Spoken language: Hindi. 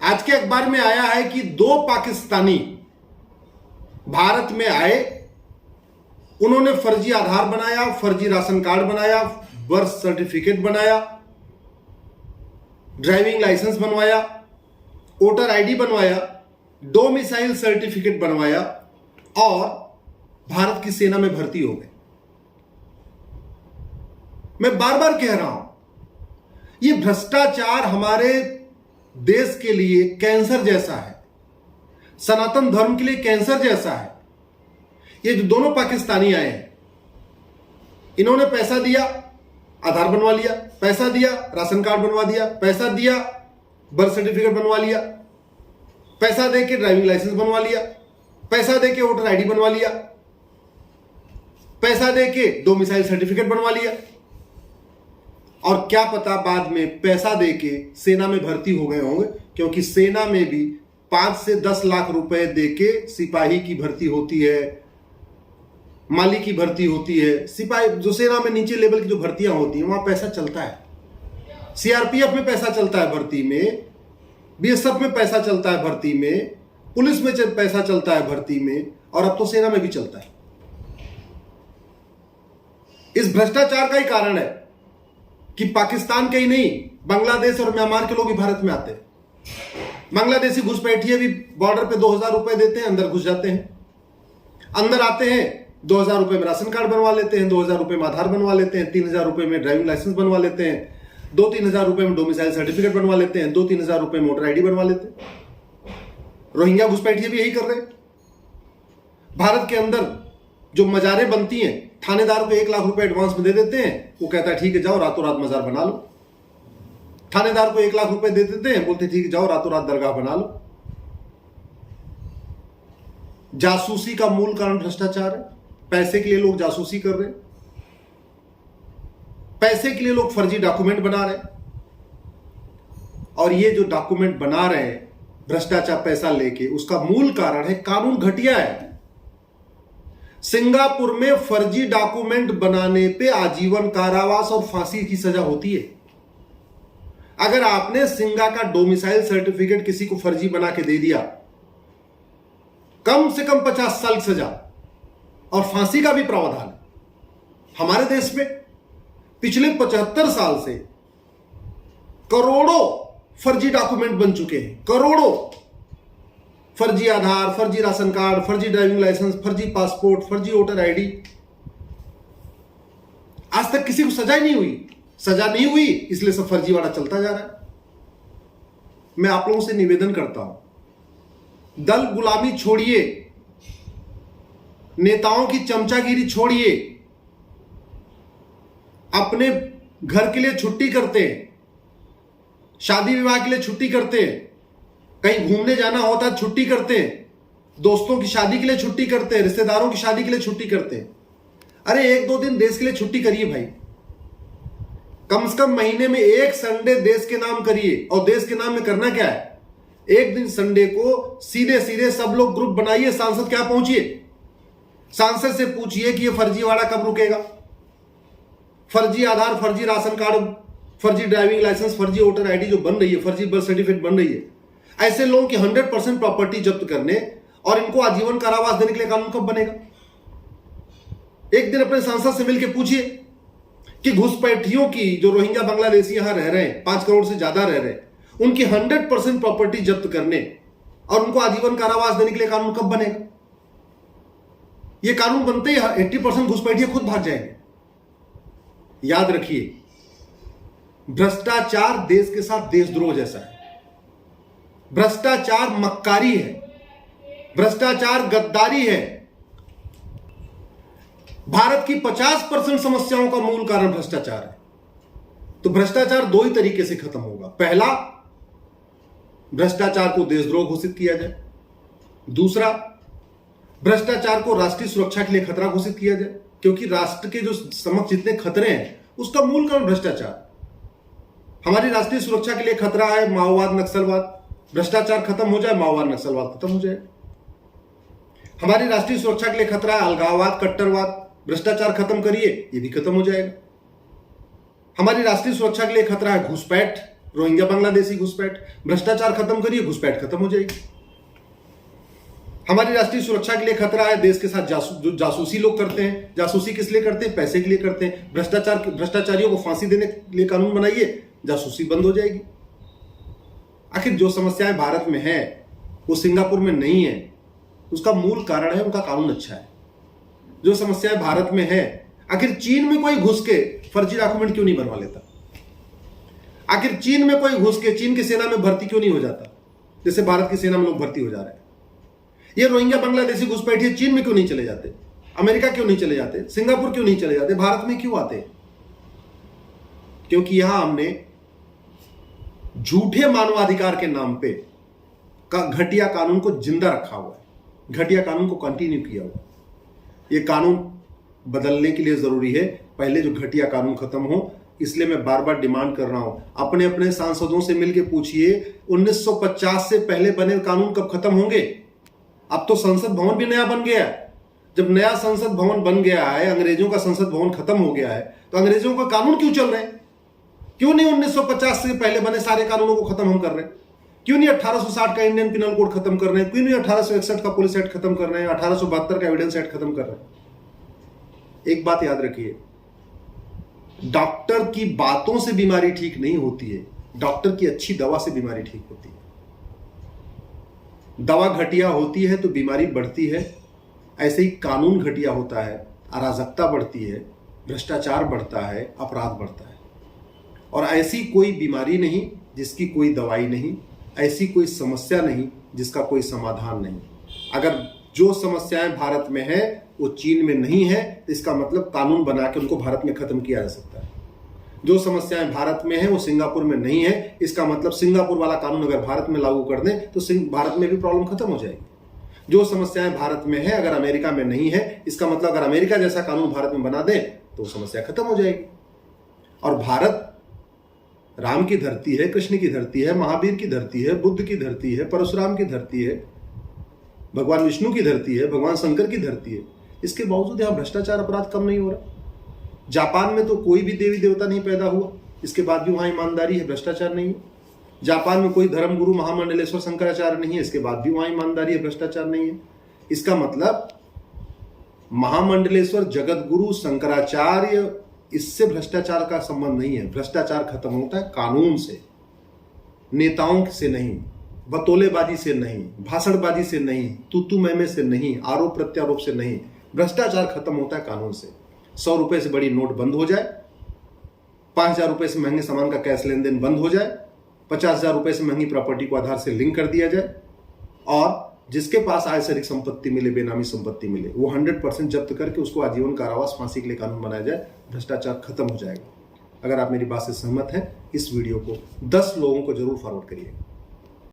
आज के अखबार में आया है कि 2 पाकिस्तानी भारत में आए, उन्होंने फर्जी आधार बनाया, फर्जी राशन कार्ड बनाया, बर्थ सर्टिफिकेट बनाया, ड्राइविंग लाइसेंस बनवाया, वोटर आईडी बनवाया, डोमिसाइल सर्टिफिकेट बनवाया और भारत की सेना में भर्ती हो गए। मैं बार बार कह रहा हूं, यह भ्रष्टाचार हमारे देश के लिए कैंसर जैसा है, सनातन धर्म के लिए कैंसर जैसा है। ये जो दोनों पाकिस्तानी आए हैं, इन्होंने पैसा दिया, आधार बनवा लिया, पैसा दिया, राशन कार्ड बनवा दिया, पैसा दिया, बर्थ सर्टिफिकेट बनवा लिया, पैसा देके ड्राइविंग लाइसेंस बनवा लिया, पैसा देके वोटर आईडी बनवा लिया, पैसा देके डोमिसाइल सर्टिफिकेट बनवा लिया, और क्या पता बाद में पैसा देके सेना में भर्ती हो गए होंगे, क्योंकि सेना में भी 5 से 10 लाख रुपए देके सिपाही की भर्ती होती है, माली की भर्ती होती है। सिपाही जो सेना में नीचे लेवल की जो भर्तियां होती हैं, वहां पैसा चलता है। सीआरपीएफ में पैसा चलता है भर्ती में, बीएसएफ में पैसा चलता है भर्ती में, पुलिस में पैसा चलता है भर्ती में, और अब तो सेना में भी चलता है। इस भ्रष्टाचार का ही कारण है कि पाकिस्तान के ही नहीं, बांग्लादेश और म्यांमार के लोग भी भारत में आते हैं। बांग्लादेशी घुसपैठिए भी बॉर्डर पे 2000 रुपए देते हैं, अंदर घुस जाते हैं। अंदर आते हैं, 2000 रुपए में राशन कार्ड बनवा लेते हैं, 2000 रुपए में आधार बनवा लेते हैं, 3000 रुपए में ड्राइविंग लाइसेंस बनवा लेते हैं, 2-3 हजार रुपए में डोमिसाइल सर्टिफिकेट बनवा लेते हैं, 2-3 हजार रुपए में वोटर आईडी बनवा लेते हैं। रोहिंग्या घुसपैठिए भी यही कर रहे हैं। भारत के अंदर जो मजारें बनती हैं, थानेदार को 1 लाख रुपए एडवांस में दे देते हैं, वो कहता है ठीक है जाओ रातों रात मजार बना लो। थानेदार को 1 लाख रुपए दे देते हैं, बोलते ठीक है जाओ रातों रात दरगाह बना लो। जासूसी का मूल कारण भ्रष्टाचार है। पैसे के लिए लोग जासूसी कर रहे हैं, पैसे के लिए लोग फर्जी डॉक्यूमेंट बना रहे हैं, और ये जो डॉक्यूमेंट बना रहे हैं भ्रष्टाचार पैसा लेके, उसका मूल कारण है कानून घटिया है। सिंगापुर में फर्जी डॉक्यूमेंट बनाने पे आजीवन कारावास और फांसी की सजा होती है। अगर आपने सिंगा का डोमिसाइल सर्टिफिकेट किसी को फर्जी बना के दे दिया, कम से कम 50 साल की सजा और फांसी का भी प्रावधान है। हमारे देश में पिछले 75 साल से करोड़ों फर्जी डॉक्यूमेंट बन चुके हैं, करोड़ों। फर्जी आधार, फर्जी राशन कार्ड, फर्जी ड्राइविंग लाइसेंस, फर्जी पासपोर्ट, फर्जी वोटर आईडी। आज तक किसी को सजा ही नहीं हुई। सजा नहीं हुई इसलिए सब फर्जीवाड़ा चलता जा रहा है। मैं आप लोगों से निवेदन करता हूं, दल गुलामी छोड़िए, नेताओं की चमचागिरी छोड़िए, अपने घर के लिए छुट्टी करते हैं, शादी विवाह के लिए छुट्टी करते हैं, कहीं घूमने जाना होता है छुट्टी करते हैं, दोस्तों की शादी के लिए छुट्टी करते हैं, रिश्तेदारों की शादी के लिए छुट्टी करते हैं। अरे 1-2 दिन देश के लिए छुट्टी करिए भाई, कम से कम महीने में 1 संडे देश के नाम करिए। और देश के नाम में करना क्या है, एक दिन संडे को सीधे सीधे सब लोग ग्रुप बनाइए, सांसद क्या पहुंचिए, सांसद से पूछिए कि ये फर्जीवाड़ा कब रुकेगा। फर्जी आधार, फर्जी राशन कार्ड, फर्जी ड्राइविंग लाइसेंस, फर्जी वोटर आईडी जो बन रही है, फर्जी बर्थ सर्टिफिकेट बन रही है, ऐसे लोगों की 100% प्रॉपर्टी जब्त करने और इनको आजीवन कारावास देने के लिए कानून कब बनेगा। एक दिन अपने सांसद से मिलकर पूछिए कि घुसपैठियों की, जो रोहिंग्या बांग्लादेशी यहां रह रहे हैं, 5 करोड़ से ज्यादा रह रहे हैं, उनकी 100% प्रॉपर्टी जब्त करने और उनको आजीवन कारावास देने के लिए कानून कब बनेगा। यह कानून बनते ही 80% घुसपैठिए खुद भाग जाएंगे। याद रखिए, भ्रष्टाचार देश के साथ देशद्रोह जैसा है। भ्रष्टाचार मक्कारी है, भ्रष्टाचार गद्दारी है। भारत की 50% समस्याओं का मूल कारण भ्रष्टाचार है। तो भ्रष्टाचार 2 ही तरीके से खत्म होगा। पहला, भ्रष्टाचार को देशद्रोह घोषित किया जाए। दूसरा, भ्रष्टाचार को राष्ट्रीय सुरक्षा के लिए खतरा घोषित किया जाए, क्योंकि राष्ट्र के जो समक्ष जितने खतरे हैं उसका मूल कारण भ्रष्टाचार। हमारी राष्ट्रीय सुरक्षा के लिए खतरा है माओवाद, नक्सलवाद। भ्रष्टाचार खत्म हो जाए, माओवाद नक्सलवाद खत्म हो जाए। हमारी राष्ट्रीय सुरक्षा के लिए खतरा है अलगाववाद, कट्टरवाद। भ्रष्टाचार खत्म करिए, ये भी खत्म हो जाएगा। हमारी राष्ट्रीय सुरक्षा के लिए खतरा है घुसपैठ, रोहिंग्या बांग्लादेशी घुसपैठ, भ्रष्टाचार खत्म करिए, घुसपैठ खत्म हो जाएगी। हमारी राष्ट्रीय सुरक्षा के लिए खतरा है, देश के साथ जो जासूसी लोग करते हैं, जासूसी किस लिए करते हैं? पैसे के लिए करते हैं। भ्रष्टाचारियों को फांसी देने के लिए कानून बनाइए, जासूसी बंद हो जाएगी। आखिर जो समस्याएं भारत में है वो सिंगापुर में नहीं है, उसका मूल कारण है उनका कानून अच्छा है। जो समस्याएं भारत में है, आखिर चीन में कोई घुस के फर्जी डॉक्यूमेंट क्यों नहीं बनवा लेता? आखिर चीन में कोई घुस के चीन की सेना में भर्ती क्यों नहीं हो जाता, जैसे भारत की सेना में लोग भर्ती हो जा रहे हैं? ये रोहिंग्या बांग्लादेशी घुसपैठिए चीन में क्यों नहीं चले जाते? अमेरिका क्यों नहीं चले जाते? सिंगापुर क्यों नहीं चले जाते? भारत में क्यों आते? क्योंकि यहां हमने झूठे मानवाधिकार के नाम पे घटिया कानून को जिंदा रखा हुआ है, घटिया कानून को कंटिन्यू किया हुआ है। ये कानून बदलने के लिए जरूरी है, पहले जो घटिया कानून खत्म हो। इसलिए मैं बार बार डिमांड कर रहा हूं, अपने अपने सांसदों से मिलकर पूछिए 1950 से पहले बने कानून कब खत्म होंगे? अब तो संसद भवन भी नया बन गया है। जब नया संसद भवन बन गया है, अंग्रेजों का संसद भवन खत्म हो गया है, तो अंग्रेजों का कानून क्यों चल रहे हैं? क्यों नहीं 1950 से पहले बने सारे कानूनों को खत्म हम कर रहे हैं? क्यों नहीं 1860 का इंडियन पिनल कोड खत्म कर रहे हैं? क्यों नहीं 1861 का पुलिस एक्ट खत्म कर रहे हैं? 1872 का एविडेंस एक्ट खत्म कर रहे हैं? एक बात याद रखिए, डॉक्टर की बातों से बीमारी ठीक नहीं होती है, डॉक्टर की अच्छी दवा से बीमारी ठीक होती है। दवा घटिया होती है तो बीमारी बढ़ती है, ऐसे ही कानून घटिया होता है, अराजकता बढ़ती है, भ्रष्टाचार बढ़ता है, अपराध बढ़ता है। और ऐसी कोई बीमारी नहीं जिसकी कोई दवाई नहीं, ऐसी कोई समस्या नहीं जिसका कोई समाधान नहीं। अगर जो समस्याएं भारत में है वो चीन में नहीं है, तो इसका मतलब कानून बना के उनको भारत में खत्म किया जा सकता है। जो समस्याएं भारत में है वो सिंगापुर में नहीं है, इसका मतलब सिंगापुर वाला कानून अगर भारत में लागू कर दें तो भारत में भी प्रॉब्लम खत्म हो जाएगी। जो समस्याएं भारत में है अगर अमेरिका में नहीं है, इसका मतलब अगर अमेरिका जैसा कानून भारत में बना दें तो समस्या खत्म हो जाएगी। और भारत राम की धरती है, कृष्ण की धरती है, महावीर की धरती है, बुद्ध की धरती है, परशुराम की धरती है, भगवान विष्णु की धरती है, भगवान शंकर की धरती है। इसके बावजूद यहां भ्रष्टाचार अपराध कम नहीं हो रहा। जापान में तो कोई भी देवी देवता नहीं पैदा हुआ, इसके बाद भी वहां ईमानदारी है, भ्रष्टाचार नहीं है। जापान में कोई धर्मगुरु महामंडलेश्वर शंकराचार्य नहीं है, इसके बाद भी वहां ईमानदारी है, भ्रष्टाचार नहीं है। इसका मतलब महामंडलेश्वर जगत गुरु शंकराचार्य, इससे भ्रष्टाचार का संबंध नहीं है। भ्रष्टाचार खत्म होता है कानून से, नेताओं से नहीं, बतौलेबाजी से नहीं, भाषणबाजी से नहीं, तू मैं से नहीं, आरोप प्रत्यारोप से नहीं। भ्रष्टाचार खत्म होता है कानून से। 100 रुपए से बड़ी नोट बंद हो जाए, 5,000 रुपए से महंगे सामान का कैश लेन देन बंद हो जाए, 50,000 रुपए से महंगी प्रॉपर्टी को आधार से लिंक कर दिया जाए, और जिसके पास आय से अधिक संपत्ति मिले, बेनामी संपत्ति मिले, वो 100% जब्त करके उसको आजीवन कारावास, फांसी के लिए कानून बनाया जाए, भ्रष्टाचार खत्म हो जाएगा। अगर आप मेरी बात से सहमत हैं, इस वीडियो को 10 लोगों को जरूर फॉरवर्ड करिए।